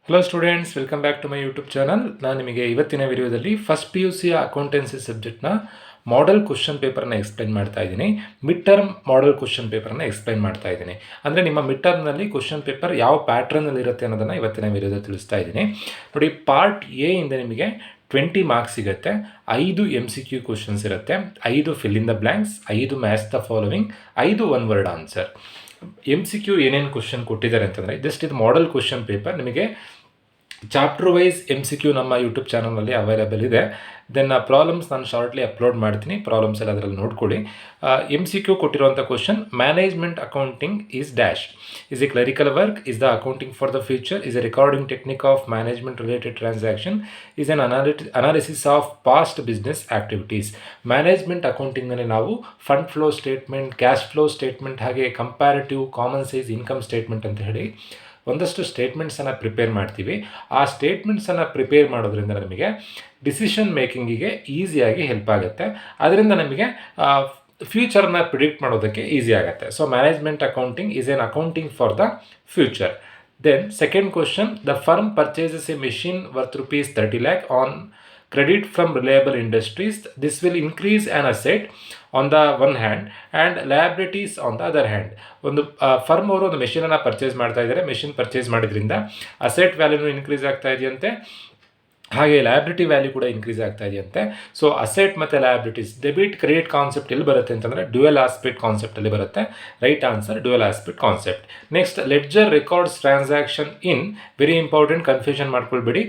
Hello students, welcome back to my YouTube channel. ನಾನು ನಿಮಗೆ ಇವತ್ತಿನ ವಿಡಿಯೋದಲ್ಲಿ ಫಸ್ಟ್ ಪಿ ಯು ಸಿಯ ಅಕೌಂಟೆನ್ಸಿ ಸಬ್ಜೆಕ್ಟ್ನ ಮಾಡೆಲ್ ಕ್ವಶನ್ ಪೇಪರ್ನ ಎಕ್ಸ್ಪ್ಲೈನ್ ಮಾಡ್ತಾ ಇದ್ದೀನಿ. ಮಿಡ್ ಟರ್ಮ್ ಮಾಡೆಲ್ ಕ್ವಶನ್ ಪೇಪರ್ನ ಎಕ್ಸ್ಪ್ಲೈನ್ ಮಾಡ್ತಾ ಇದ್ದೀನಿ. ಅಂದರೆ ನಿಮ್ಮ ಮಿಡ್ ಟರ್ಮ್ನಲ್ಲಿ ಕ್ವಶನ್ ಪೇಪರ್ ಯಾವ ಪ್ಯಾಟ್ರನಲ್ಲಿ ಇರುತ್ತೆ ಅನ್ನೋದನ್ನು ಇವತ್ತಿನ ವಿಡಿಯೋದಲ್ಲಿ ತಿಳಿಸ್ತಾ ಇದ್ದೀನಿ. ನೋಡಿ, ಪಾರ್ಟ್ ಎ ಇಂದ ನಿಮಗೆ 20 ಮಾರ್ಕ್ಸ್ ಸಿಗುತ್ತೆ. 5 MCQ ಕ್ವಶನ್ಸ್ ಇರುತ್ತೆ, 5 fill in the blanks, 5 match the following, 5 one word answer. MCQ ಏನೇನು ಕ್ವಶನ್ ಕೊಟ್ಟಿದ್ದಾರೆ ಅಂತಂದರೆ, ಜಸ್ಟ್ ಇದು ಮಾಡೆಲ್ ಕ್ವಶನ್ ಪೇಪರ್. ನಿಮಗೆ ಚಾಪ್ಟರ್ ವೈಸ್ MCQ ನಮ್ಮ ಯೂಟ್ಯೂಬ್ ಚಾನಲ್ನಲ್ಲಿ ಅವೈಲೇಬಲ್ ಇದೆ. ದೆನ್ ಪ್ರಾಬ್ಲಮ್ಸ್ ನಾನು ಶಾರ್ಟ್ಲಿ ಅಪ್ಲೋಡ್ ಮಾಡ್ತೀನಿ, ಪ್ರಾಬ್ಲಮ್ಸ್ ಎಲ್ಲ ಅದರಲ್ಲಿ ನೋಡ್ಕೊಳ್ಳಿ. MCQ ಕೊಟ್ಟಿರುವಂಥ question: management accounting is dash, is A clerical work, is the accounting for the future, is A recording technique of management related transaction, is an analysis of past business activities. Management ಅಕೌಂಟಿಂಗ್ನಲ್ಲಿ ನಾವು fund flow statement, cash flow statement, ಹಾಗೆ comparative, common size income statement ಅಂತ ಹೇಳಿ ಒಂದಷ್ಟು ಸ್ಟೇಟ್ಮೆಂಟ್ಸನ್ನು prepare ಮಾಡ್ತೀವಿ. ಆ ಸ್ಟೇಟ್ಮೆಂಟ್ಸನ್ನು prepare ಮಾಡೋದ್ರಿಂದ ನಮಗೆ ಡಿಸಿಷನ್ ಮೇಕಿಂಗಿಗೆ ಈಸಿಯಾಗಿ ಹೆಲ್ಪ್ ಆಗುತ್ತೆ. ಅದರಿಂದ ನಮಗೆ ಫ್ಯೂಚರ್ನ ಪ್ರಿಡಿಕ್ಟ್ ಮಾಡೋದಕ್ಕೆ ಈಸಿ ಆಗುತ್ತೆ. So management accounting is an accounting for the future. Then second question: the firm purchases a machine worth ₹30 lakh on credit from reliable industries. This will increase an asset on the one hand and liabilities on the other hand. ಒಂದು firm ಅವರು ಒಂದು ಮೆಷಿನನ್ನು purchase ಮಾಡ್ತಾ ಇದ್ದಾರೆ. Machine purchase ಮಾಡಿದ್ರಿಂದ asset ವ್ಯಾಲ್ಯೂನು increase ಆಗ್ತಾ ಇದೆಯಂತೆ, ಹಾಗೆ ಲಯಬಿಲಿಟಿ ವ್ಯಾಲ್ಯೂ ಕೂಡ ಇನ್ಕ್ರೀಸ್ ಆಗ್ತಾ ಇದೆಯಂತೆ. ಸೊ ಅಸೆಟ್ ಮತ್ತು ಲಯಬಿಲಿಟೀಸ್, ಡೆಬಿಟ್ ಕ್ರೆಡಿಟ್ ಕಾನ್ಸೆಪ್ಟ್ ಎಲ್ಲಿ ಬರುತ್ತೆ ಅಂತಂದರೆ ಡ್ಯುಯಲ್ ಆಸ್ಪೆಕ್ಟ್ ಕಾನ್ಸೆಪ್ಟಲ್ಲಿ ಬರುತ್ತೆ. Right answer dual aspect concept. Next, ledger records transaction in, very important, confusion ಮಾಡ್ಕೊಳ್ಬೇಡಿ.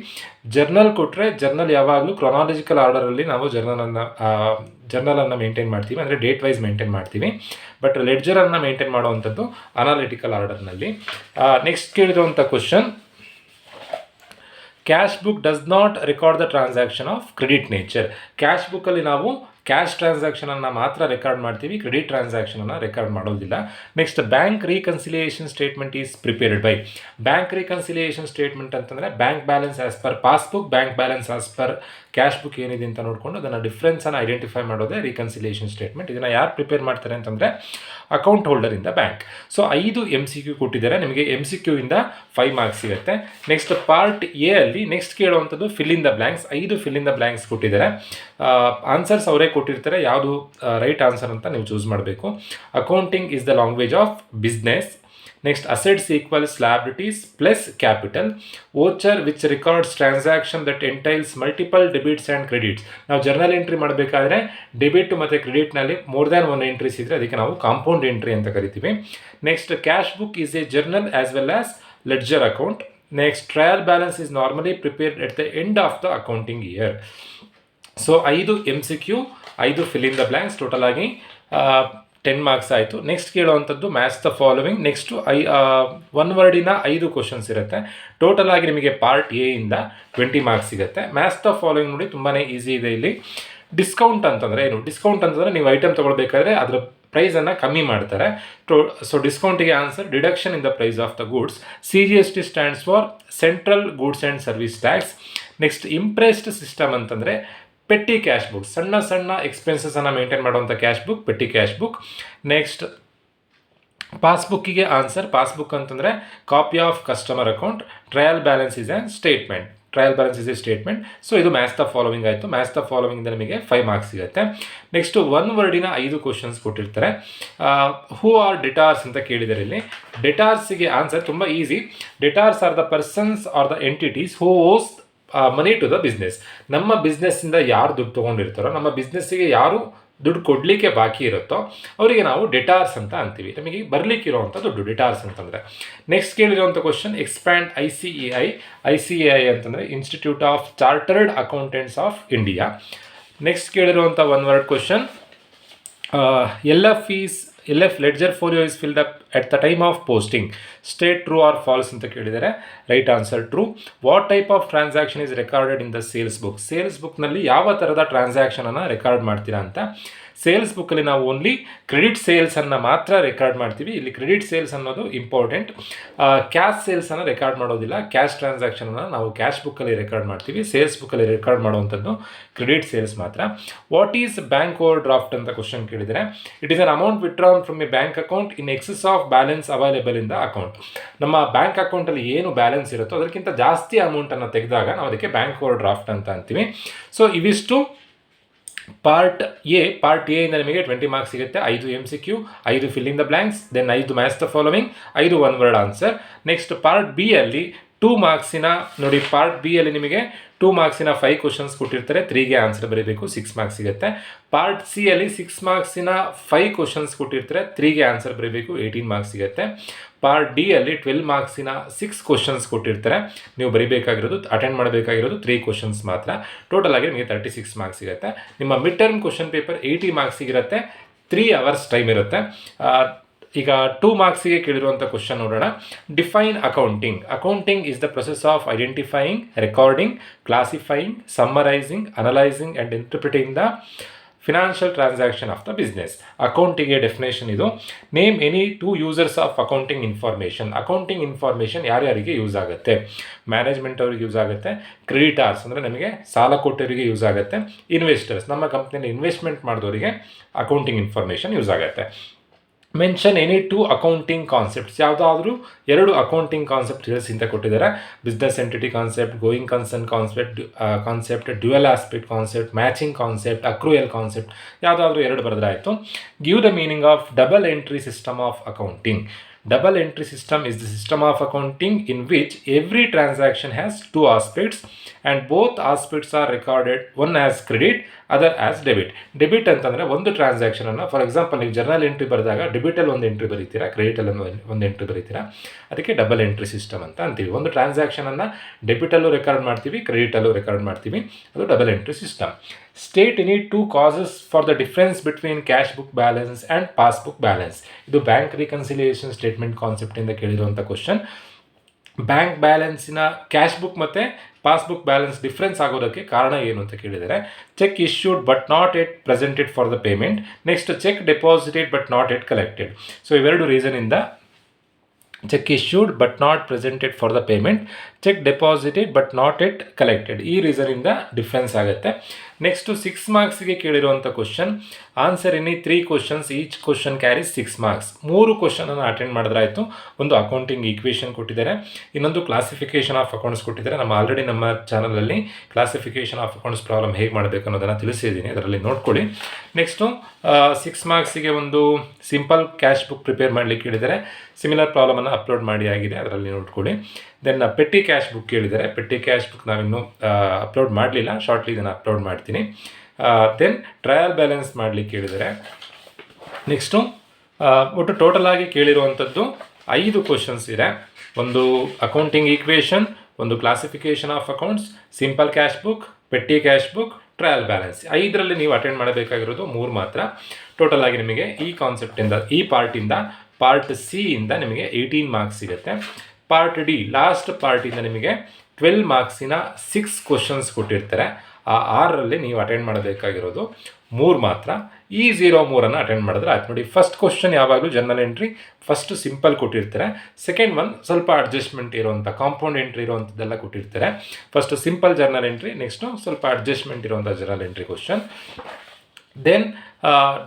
ಜರ್ನಲ್ ಕೊಟ್ಟರೆ ಜರ್ನಲ್ ಯಾವಾಗಲೂ ಕ್ರೊನಾಲಜಿಕಲ್ ಆರ್ಡರಲ್ಲಿ ನಾವು ಜರ್ನಲನ್ನು ಮೇಂಟೈನ್ ಮಾಡ್ತೀವಿ, ಅಂದರೆ ಡೇಟ್ ವೈಸ್ ಮೇಂಟೈನ್ ಮಾಡ್ತೀವಿ. ಬಟ್ ಲೆಡ್ಜರನ್ನು ಮೇಂಟೈನ್ ಮಾಡುವಂಥದ್ದು ಅನಾಲಿಟಿಕಲ್ ಆರ್ಡರ್ನಲ್ಲಿ. ನೆಕ್ಸ್ಟ್ ಕೇಳಿರುವಂಥ question: cash book does not record the transaction of credit nature. Cash ಬುಕ್ಕಲ್ಲಿ ನಾವು ಕ್ಯಾಶ್ ಟ್ರಾನ್ಸಾಕ್ಷನನ್ನು ಮಾತ್ರ ರೆಕಾರ್ಡ್ ಮಾಡ್ತೀವಿ, ಕ್ರೆಡಿಟ್ ಟ್ರಾನ್ಸಾಕ್ಷನನ್ನು ರೆಕಾರ್ಡ್ ಮಾಡೋದಿಲ್ಲ. Next, bank reconciliation statement is prepared by. Bank reconciliation statement ಅಂತಂದರೆ bank balance as per passbook, bank balance as per cash book ಏನಿದೆ ಅಂತ ನೋಡಿಕೊಂಡು ಅದನ್ನು ಡಿಫ್ರೆನ್ಸನ್ನು ಐಡೆಂಟಿಫೈ ಮಾಡೋದೇ ರೀಕನ್ಸಿಲಿಯೇಷನ್ ಸ್ಟೇಟ್ಮೆಂಟ್. ಇದನ್ನು ಯಾರು ಪ್ರಿಪೇರ್ ಮಾಡ್ತಾರೆ ಅಂತಂದರೆ account holder in the bank. So 5 MCQ ಕೊಟ್ಟಿದ್ದಾರೆ, ನಿಮಗೆ MCQ ಇಂದ 5 ಮಾರ್ಕ್ಸ್ ಸಿಗುತ್ತೆ. ನೆಕ್ಸ್ಟ್ ಪಾರ್ಟ್ ಎ ಅಲ್ಲಿ ನೆಕ್ಸ್ಟ್ ಕೇಳುವಂಥದ್ದು fill in the blanks. 5 fill in the blanks ಕೊಟ್ಟಿದ್ದಾರೆ. ಆನ್ಸರ್ಸ್ ಅವರೇ ಕೊಟ್ಟಿರ್ತಾರೆ, ಯಾವುದು ರೈಟ್ ಆನ್ಸರ್ ಅಂತ ನೀವು ಚೂಸ್ ಮಾಡಬೇಕು. Accounting is the language of business. Next, assets equals liabilities plus capital. Voucher which records transaction that entails multiple debits and credits. ನಾವು journal entry ಮಾಡಬೇಕಾದ್ರೆ debit ಮತ್ತು ಕ್ರೆಡಿಟ್ನಲ್ಲಿ ಮೋರ್ ದ್ಯಾನ್ 1 ಎಂಟ್ರೀಸ್ ಇದ್ದರೆ ಅದಕ್ಕೆ ನಾವು ಕಾಂಪೌಂಡ್ ಎಂಟ್ರಿ ಅಂತ ಕರಿತೀವಿ. Next, cash book is a journal as well as ledger account. Next, trial balance is normally prepared at the end of the accounting year. So 5 MCQ, 5 fill in the blanks, total ಆಗಿ 10 marks ಆಯಿತು. Next ಕೇಳುವಂಥದ್ದು match the following. Next one ವರ್ಡಿನ 5 questions ಇರುತ್ತೆ. Total ಆಗಿ ನಿಮಗೆ part A ಇಂದ 20 marks ಸಿಗುತ್ತೆ. Match the following ನೋಡಿ, ತುಂಬಾ ಈಸಿ ಇದೆ. ಇಲ್ಲಿ ಡಿಸ್ಕೌಂಟ್ ಅಂತಂದರೆ ಏನು? ಡಿಸ್ಕೌಂಟ್ ಅಂತಂದರೆ ನೀವು ಐಟಮ್ ತೊಗೊಳ್ಬೇಕಾದ್ರೆ ಅದರ ಪ್ರೈಸನ್ನು ಕಮ್ಮಿ ಮಾಡ್ತಾರೆ. ಸೊ ಡಿಸ್ಕೌಂಟಿಗೆ answer deduction in the price of the goods. CGST stands for central goods and service tax. Next, imprest system ಅಂತಂದರೆ ಪೆಟ್ಟಿ ಕ್ಯಾಶ್ ಬುಕ್, ಸಣ್ಣ ಸಣ್ಣ ಎಕ್ಸ್ಪೆನ್ಸಸನ್ನು ಮೇಂಟೈನ್ ಮಾಡುವಂಥ cash book, petty cash book. Next, ಪಾಸ್ಬುಕ್ಕಿಗೆ ಆನ್ಸರ್, ಪಾಸ್ಬುಕ್ ಅಂತಂದರೆ copy of customer account. Trial balance is a statement, trial balance is a statement. So ಇದು match the following ಆಯಿತು. Match the following ನಿಮಗೆ 5 marks ಸಿಗುತ್ತೆ. Next one ವರ್ಡಿನ 5 questions ಕೊಟ್ಟಿರ್ತಾರೆ. Who are ಡೆಟಾರ್ಸ್ ಅಂತ ಕೇಳಿದರೆ ಇಲ್ಲಿ ಡೆಟಾರ್ಸಿಗೆ ಆನ್ಸರ್ ತುಂಬ easy. Debtors are the persons are the entities who owes money to the business. ನಮ್ಮ ಬಿಸ್ನೆಸ್ಸಿಂದ ಯಾರು ದುಡ್ಡು ತೊಗೊಂಡಿರ್ತಾರೋ, ನಮ್ಮ ಬಿಸ್ನೆಸ್ಸಿಗೆ ಯಾರು ದುಡ್ಡು ಕೊಡಲಿಕ್ಕೆ ಬಾಕಿ ಇರುತ್ತೋ ಅವರಿಗೆ ನಾವು ಡೆಟಾರ್ಸ್ ಅಂತ ಅಂತೀವಿ. ನಮಗೆ ಬರಲಿಕ್ಕಿರುವಂಥ ದುಡ್ಡು ಡೆಟಾರ್ಸ್ ಅಂತಂದರೆ. ನೆಕ್ಸ್ಟ್ ಕೇಳಿರುವಂಥ ಕ್ವಶನ್: ಎಕ್ಸ್ಪ್ಯಾಂಡ್ ICAI. ICAI ಅಂತಂದರೆ institute of chartered accountants of India. Next ಕೇಳಿರುವಂಥ one word question: LF ledger folio is filled up at the time of posting. State true or false ಅಂತ ಕೇಳಿದರೆ right answer true. What type of transaction is recorded in the sales book. Sales ಬುಕ್ನಲ್ಲಿ ಯಾವ ಥರದ ಟ್ರಾನ್ಸಾಕ್ಷನನ್ನು record ಮಾಡ್ತೀರಾ ಅಂತ. Sales ಬುಕ್ಕಲ್ಲಿ ನಾವು ಓನ್ಲಿ ಕ್ರೆಡಿಟ್ ಸೇಲ್ಸನ್ನು ಮಾತ್ರ ರೆಕಾರ್ಡ್ ಮಾಡ್ತೀವಿ. ಇಲ್ಲಿ ಕ್ರೆಡಿಟ್ ಸೇಲ್ಸ್ ಅನ್ನೋದು ಇಂಪಾರ್ಟೆಂಟ್. ಕ್ಯಾಶ್ ಸೇಲ್ಸನ್ನು ರೆಕಾರ್ಡ್ ಮಾಡೋದಿಲ್ಲ. ಕ್ಯಾಶ್ ಟ್ರಾನ್ಸಾಕ್ಷನನ್ನು ನಾವು ಕ್ಯಾಶ್ ಬುಕ್ಕಲ್ಲಿ ರೆಕಾರ್ಡ್ ಮಾಡ್ತೀವಿ. ಸೇಲ್ಸ್ ಬುಕ್ಕಲ್ಲಿ ರೆಕಾರ್ಡ್ ಮಾಡುವಂಥದ್ದು ಕ್ರೆಡಿಟ್ ಸೇಲ್ಸ್ ಮಾತ್ರ. What is bank overdraft ಅಂತ ಕ್ವಶನ್ ಕೇಳಿದರೆ, it is an amount withdrawn from a bank account in excess of balance available in the account. ನಮ್ಮ ಬ್ಯಾಂಕ್ ಅಕೌಂಟಲ್ಲಿ ಏನು ಬ್ಯಾಲೆನ್ಸ್ ಇರುತ್ತೋ ಅದಕ್ಕಿಂತ ಜಾಸ್ತಿ ಅಮೌಂಟನ್ನು ತೆಗೆದಾಗ ನಾವು ಅದಕ್ಕೆ ಬ್ಯಾಂಕ್ ಓವರ್ ಡ್ರಾಫ್ಟ್ ಅಂತ ಅಂತೀವಿ. ಸೊ ಇವಿಷ್ಟು ಪಾರ್ಟ್ ಎ. ಪಾರ್ಟ್ ಎ ಇಂದ ನಿಮಗೆ 20 ಮಾರ್ಕ್ಸ್ ಸಿಗುತ್ತೆ. 5 MCQ, 5 fill in the blanks, then 5 match the following, 5 one word answer. Next part B ಅಲ್ಲಿ 2 ಮಾರ್ಕ್ಸಿನ ನೋಡಿ, ಪಾರ್ಟ್ ಬಿ ಅಲ್ಲಿ ನಿಮಗೆ 2 ಮಾರ್ಕ್ಸಿನ 5 ಕ್ವಶನ್ಸ್ ಕೊಟ್ಟಿರ್ತಾರೆ, 3ಗೆ ಆನ್ಸರ್ ಬರೀಬೇಕು, 6 ಮಾರ್ಕ್ಸ್ ಸಿಗುತ್ತೆ. ಪಾರ್ಟ್ ಸಿ ಅಲ್ಲಿ 6 ಮಾರ್ಕ್ಸಿನ 5 ಕ್ವಶನ್ಸ್ ಕೊಟ್ಟಿರ್ತಾರೆ, 3ಗೆ ಆನ್ಸರ್ ಬರೀಬೇಕು, 18 ಮಾರ್ಕ್ಸ್ ಸಿಗುತ್ತೆ. ಪಾರ್ಟ್ ಡಿ ಅಲ್ಲಿ 12 ಮಾರ್ಕ್ಸಿನ 6 ಕ್ವಶನ್ಸ್ ಕೊಟ್ಟಿರ್ತಾರೆ, ನೀವು ಬರೀಬೇಕಾಗಿರೋದು, ಅಟೆಂಡ್ ಮಾಡಬೇಕಾಗಿರೋದು 3 ಕ್ವಶನ್ಸ್ ಮಾತ್ರ. ಟೋಟಲ್ ಆಗಿ ನಿಮಗೆ 36 ಮಾರ್ಕ್ಸ್ ಸಿಗುತ್ತೆ. ನಿಮ್ಮ ಮಿಡ್ ಟರ್ಮ್ ಕ್ವಶನ್ ಪೇಪರ್ 80 ಮಾರ್ಕ್ಸಿಗಿರುತ್ತೆ, 3 ಅವರ್ಸ್ ಟೈಮ್ ಇರುತ್ತೆ. ಈಗ 2 ಮಾರ್ಕ್ಸಿಗೆ ಕೇಳಿರುವಂಥ ಕ್ವಶನ್ ನೋಡೋಣ. Define accounting. Accounting is the process of identifying, recording, classifying, summarising, analysing and interpreting the financial transaction of the business. ಅಕೌಂಟಿಂಗ್ಗೆ ಡೆಫಿನೇಷನ್ ಇದು. Name any 2 users of accounting information. Accounting information ಯಾರ್ಯಾರಿಗೆ use ಆಗುತ್ತೆ? Management ಅವರಿಗೆ use ಆಗುತ್ತೆ, creditors ಅಂದರೆ ನಮಗೆ ಸಾಲ ಕೊಟ್ಟವರಿಗೆ use ಆಗುತ್ತೆ, ಇನ್ವೆಸ್ಟರ್ಸ್ ನಮ್ಮ ಕಂಪ್ನಿಯಲ್ಲಿ ಇನ್ವೆಸ್ಟ್ಮೆಂಟ್ ಮಾಡಿದವರಿಗೆ ಅಕೌಂಟಿಂಗ್ ಇನ್ಫಾರ್ಮೇಷನ್ ಯೂಸ್ ಆಗುತ್ತೆ. Mention any 2 accounting concepts. ಯಾವುದಾದ್ರೂ 2 ಅಕೌಂಟಿಂಗ್ ಕಾನ್ಸೆಪ್ಟ್ ಅಂತ ಕೊಟ್ಟಿದ್ದಾರೆ. Business entity concept, going concern concept, dual aspect concept, matching concept, accrual concept, ಯಾವುದಾದ್ರೂ 2 ಬರೆದ್ರಾಯಿತು. Give the meaning of double entry system of accounting. Double entry system is the system of accounting in which every transaction has 2 aspects and both aspects are recorded, one as credit, other as debit. Debit ಅಂತಂದರೆ ಒಂದು ಟ್ರಾನ್ಸಾಕ್ಷನನ್ನು, for example ನೀವು journal entry ಬರೆದಾಗ ಡೆಬಿಟಲ್ಲಿ ಒಂದು entry ಬರೀತೀರಾ, ಕ್ರೆಡಿಟಲ್ಲಿ ಒಂದು entry ಬರೀತೀರಾ, ಅದಕ್ಕೆ double entry system ಅಂತ ಅಂತೀವಿ. ಒಂದು ಟ್ರಾನ್ಸಾಕ್ಷನನ್ನು ಡೆಬಿಟಲ್ಲೂ ರೆಕಾರ್ಡ್ ಮಾಡ್ತೀವಿ, ಕ್ರೆಡಿಟಲ್ಲೂ ರೆಕಾರ್ಡ್ ಮಾಡ್ತೀವಿ, ಅದು double entry system. State any 2 causes for the difference between cash book balance and passbook balance. ಇದು ಬ್ಯಾಂಕ್ ರಿಕನ್ಸಿಲಿಯೇಷನ್ ಸ್ಟೇಟ್ಮೆಂಟ್ ಕಾನ್ಸೆಪ್ಟಿಂದ ಕೇಳಿರುವಂಥ ಕ್ವಶನ್. ಬ್ಯಾಂಕ್ ಬ್ಯಾಲೆನ್ಸಿನ ಕ್ಯಾಶ್ ಬುಕ್ ಮತ್ತು ಪಾಸ್ಬುಕ್ ಬ್ಯಾಲೆನ್ಸ್ ಡಿಫ್ರೆನ್ಸ್ ಆಗೋದಕ್ಕೆ ಕಾರಣ ಏನು ಅಂತ ಕೇಳಿದರೆ, cheque issued but not yet presented for the payment. Next cheque deposited but not yet collected. So ಇವೆರಡು ರೀಸನಿಂದ cheque issued but not presented for the payment, cheque deposited but not yet collected, ಈ ರೀಸನಿಂದ difference ಆಗುತ್ತೆ. Next 6 ಮಾರ್ಕ್ಸಿಗೆ ಕೇಳಿರುವಂಥ question. Answer any 3 questions, each question carries 6 marks. 3 ಕ್ವಶನನ್ನು attend ಮಾಡಿದ್ರಾಯಿತು. ಒಂದು ಅಕೌಂಟಿಂಗ್ ಈಕ್ವೇಷನ್ ಕೊಟ್ಟಿದ್ದಾರೆ, ಇನ್ನೊಂದು ಕ್ಲಾಸಿಫಿಕೇಷನ್ ಆಫ್ ಅಕೌಂಟ್ಸ್ ಕೊಟ್ಟಿದ್ದಾರೆ. ಆಲ್ರೆಡಿ ನಮ್ಮ ಚಾನಲಲ್ಲಿ ಕ್ಲಾಸಿಫಿಕೇಷನ್ ಆಫ್ ಅಕೌಂಟ್ಸ್ ಪ್ರಾಬ್ಲಮ್ ಹೇಗೆ ಮಾಡಬೇಕು ಅನ್ನೋದನ್ನು ತಿಳಿಸಿದ್ದೀನಿ, ಅದರಲ್ಲಿ ನೋಡ್ಕೊಳ್ಳಿ. ನೆಕ್ಸ್ಟು 6 ಮಾರ್ಕ್ಸಿಗೆ ಒಂದು ಸಿಂಪಲ್ ಕ್ಯಾಶ್ ಬುಕ್ ಪ್ರಿಪೇರ್ ಮಾಡಲಿಕ್ಕೆ ಹೇಳಿದ್ದಾರೆ. ಸಿಮಿಲರ್ ಪ್ರಾಬ್ಲಮನ್ನು ಅಪ್ಲೋಡ್ ಮಾಡಿ ಆಗಿದೆ, ಅದರಲ್ಲಿ ನೋಡ್ಕೊಳ್ಳಿ. ದೆನ್ ಪೆಟ್ಟಿ ಕ್ಯಾಶ್ ಬುಕ್ ಕೇಳಿದ್ದಾರೆ. ಪೆಟ್ಟಿ ಕ್ಯಾಶ್ ಬುಕ್ ನಾವಿನ್ನೂ ಅಪ್ಲೋಡ್ ಮಾಡಲಿಲ್ಲ, ಶಾರ್ಟ್ಲಿ ಇದನ್ನು ಅಪ್ಲೋಡ್ ಮಾಡ್ತೀನಿ. ದೆನ್ ಟ್ರಯಲ್ ಬ್ಯಾಲೆನ್ಸ್ ಮಾಡಲಿಕ್ಕೆ ಹೇಳಿದ್ದಾರೆ. ನೆಕ್ಸ್ಟು ಒಟ್ಟು ಟೋಟಲ್ ಆಗಿ ಕೇಳಿರುವಂಥದ್ದು 5 ಕ್ವಶನ್ಸ್ ಇದೆ. ಒಂದು ಅಕೌಂಟಿಂಗ್ ಈಕ್ವೇಷನ್, ಒಂದು classification of accounts, simple cash book, petty cash book, trial balance. 5ರಲ್ಲಿ ನೀವು ಅಟೆಂಡ್ ಮಾಡಬೇಕಾಗಿರೋದು 3 ಮಾತ್ರ. ಟೋಟಲ್ ಆಗಿ ನಿಮಗೆ ಈ ಕಾನ್ಸೆಪ್ಟಿಂದ, ಈ ಪಾರ್ಟಿಂದ, ಪಾರ್ಟ್ ಸಿ ಇಂದ ನಿಮಗೆ 18 ಮಾರ್ಕ್ಸ್ ಸಿಗುತ್ತೆ. ಪಾರ್ಟ್ ಡಿ ಲಾಸ್ಟ್ ಪಾರ್ಟಿಂದ ನಿಮಗೆ 12 ಮಾರ್ಕ್ಸಿನ 6 ಕ್ವಶನ್ಸ್ ಕೊಟ್ಟಿರ್ತಾರೆ. ಆ 6ರಲ್ಲಿ ನೀವು ಅಟೆಂಡ್ ಮಾಡಬೇಕಾಗಿರೋದು 3 ಮಾತ್ರ. ಈ 03 ಅಟೆಂಡ್ ಮಾಡಿದ್ರೆ ಆಯ್ತು. ನೋಡಿ, ಫಸ್ಟ್ ಕ್ವಶನ್ ಯಾವಾಗಲೂ ಜರ್ನಲ್ ಎಂಟ್ರಿ ಫಸ್ಟ್ ಸಿಂಪಲ್ ಕೊಟ್ಟಿರ್ತಾರೆ, ಸೆಕೆಂಡ್ ಒನ್ ಸ್ವಲ್ಪ ಅಡ್ಜಸ್ಟ್ಮೆಂಟ್ ಇರುವಂಥ ಕಾಂಪೌಂಡ್ ಎಂಟ್ರಿ ಇರುವಂಥದ್ದೆಲ್ಲ ಕೊಟ್ಟಿರ್ತಾರೆ. First simple journal entry, next ಸ್ವಲ್ಪ ಅಡ್ಜಸ್ಟ್ಮೆಂಟ್ ಇರುವಂಥ journal entry question. Then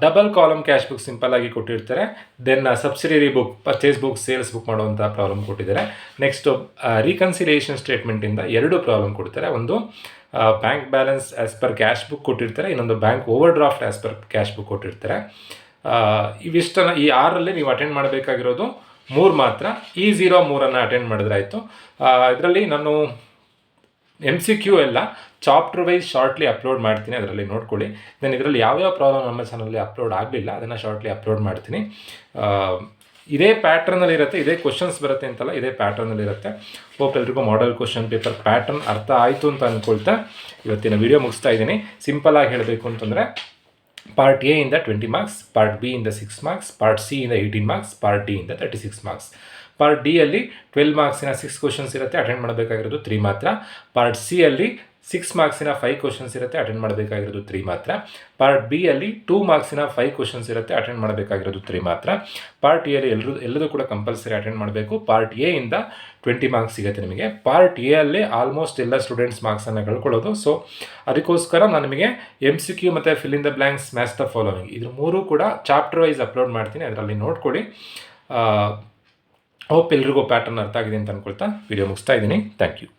double column cash book simple ಆಗಿ ಕೊಟ್ಟಿರ್ತಾರೆ. Then subsidiary book, purchase book, sales book ಮಾಡುವಂಥ ಪ್ರಾಬ್ಲಮ್ ಕೊಟ್ಟಿದ್ದಾರೆ. ನೆಕ್ಸ್ಟು ರಿಕನ್ಸಿಲಿಯೇಷನ್ ಸ್ಟೇಟ್ಮೆಂಟಿಂದ 2 ಪ್ರಾಬ್ಲಮ್ ಕೊಡ್ತಾರೆ. ಒಂದು bank balance as per cash book ಕೊಟ್ಟಿರ್ತಾರೆ, ಇನ್ನೊಂದು bank overdraft as per cash book ಕೊಟ್ಟಿರ್ತಾರೆ. ಇವಿಷ್ಟನ್ನು ಈ 6ರಲ್ಲಿ ನೀವು ಅಟೆಂಡ್ ಮಾಡಬೇಕಾಗಿರೋದು 3 ಮಾತ್ರ. ಈ 03 ಅಟೆಂಡ್ ಮಾಡಿದ್ರಾಯಿತು. ಇದರಲ್ಲಿ ನಾನು MCQ ಎಲ್ಲ ಚಾಪ್ಟರ್ ವೈಸ್ ಶಾರ್ಟ್ಲಿ ಅಪ್ಲೋಡ್ ಮಾಡ್ತೀನಿ, ಅದರಲ್ಲಿ ನೋಡ್ಕೊಳ್ಳಿ. ದೆನ್ ಇದರಲ್ಲಿ ಯಾವ್ಯಾವ ಪ್ರಾಬ್ಲಮ್ ನಮ್ಮ ಚಾನಲಲ್ಲಿ ಅಪ್ಲೋಡ್ ಆಗಲಿಲ್ಲ ಅದನ್ನು ಶಾರ್ಟ್ಲಿ ಅಪ್ಲೋಡ್ ಮಾಡ್ತೀನಿ. ಇದೇ ಪ್ಯಾಟ್ರನಲ್ಲಿರುತ್ತೆ, ಇದೇ ಕ್ವಶನ್ಸ್ ಬರುತ್ತೆ ಅಂತಲ್ಲ, ಇದೇ ಪ್ಯಾಟ್ರನಲ್ಲಿರುತ್ತೆ. ಹೋಪ್ ಎಲ್ರಿಗೂ ಮಾಡೆಲ್ ಕ್ವಶನ್ ಪೇಪರ್ ಪ್ಯಾಟರ್ನ್ ಅರ್ಥ ಆಯಿತು ಅಂತ ಅಂದ್ಕೊಳ್ತಾ ಇವತ್ತಿನ ವಿಡಿಯೋ ಮುಗಿಸ್ತಾ ಇದ್ದೀನಿ. ಸಿಂಪಲಾಗಿ ಹೇಳಬೇಕು ಅಂತಂದರೆ, ಪಾರ್ಟ್ ಎ ಇಂದ 20 ಮಾರ್ಕ್ಸ್, ಪಾರ್ಟ್ ಬಿ ಇಂದ 6 ಮಾರ್ಕ್ಸ್, ಪಾರ್ಟ್ ಸಿ ಇಂದ 18 ಮಾರ್ಕ್ಸ್, ಪಾರ್ಟ್ ಡಿ ಇಂದ 36 ಮಾರ್ಕ್ಸ್. ಪಾರ್ಟ್ ಡಿ ಅಲ್ಲಿ 12 ಮಾರ್ಕ್ಸಿನ 6 ಕ್ವಶನ್ಸ್ ಇರುತ್ತೆ, ಅಟೆಂಡ್ ಮಾಡಬೇಕಾಗಿರೋದು 3 ಮಾತ್ರ. ಪಾರ್ಟ್ ಸಿ ಅಲ್ಲಿ 6 ಮಾರ್ಕ್ಸಿನ 5 ಕ್ವಶನ್ಸ್ ಇರುತ್ತೆ, ಅಟೆಂಡ್ ಮಾಡಬೇಕಾಗಿರೋದು 3 ಮಾತ್ರ. ಪಾರ್ಟ್ ಬಿ ಅಲ್ಲಿ 2 ಮಾರ್ಕ್ಸಿನ 5 ಕ್ವಶನ್ಸ್ ಇರುತ್ತೆ, ಅಟೆಂಡ್ ಮಾಡಬೇಕಾಗಿರೋದು 3 ಮಾತ್ರ. ಪಾರ್ಟ್ ಎ ಅಲ್ಲಿ ಎಲ್ಲದೂ ಕೂಡ ಕಂಪಲ್ಸರಿ ಅಟೆಂಡ್ ಮಾಡಬೇಕು. ಪಾರ್ಟ್ ಎ ಇಂದ 20 ಮಾರ್ಕ್ಸ್ ಸಿಗುತ್ತೆ ನಿಮಗೆ. ಪಾರ್ಟ್ ಎ ಅಲ್ಲೇ ಆಲ್ಮೋಸ್ಟ್ ಎಲ್ಲ ಸ್ಟೂಡೆಂಟ್ಸ್ ಮಾರ್ಕ್ಸನ್ನು ಕಳ್ಕೊಳ್ಳೋದು. ಸೊ ಅದಕ್ಕೋಸ್ಕರ ನಾನು ನಿಮಗೆ MCQ ಮತ್ತು fill in the blanks, match the following ಇದ್ರ 3 ಕೂಡ ಚಾಪ್ಟರ್ ವೈಸ್ ಅಪ್ಲೋಡ್ ಮಾಡ್ತೀನಿ, ಅದರಲ್ಲಿ ನೋಡ್ಕೊಳ್ಳಿ. ಹೋಪ್ ಎಲ್ರಿಗೂ ಪ್ಯಾಟರ್ನ್ ಅರ್ಥ ಆಗಿದೆ ಅಂತ ಅಂದ್ಕೊಳ್ತಾ ವಿಡಿಯೋ ಮುಗಿಸ್ತಾ ಇದ್ದೀನಿ. Thank you.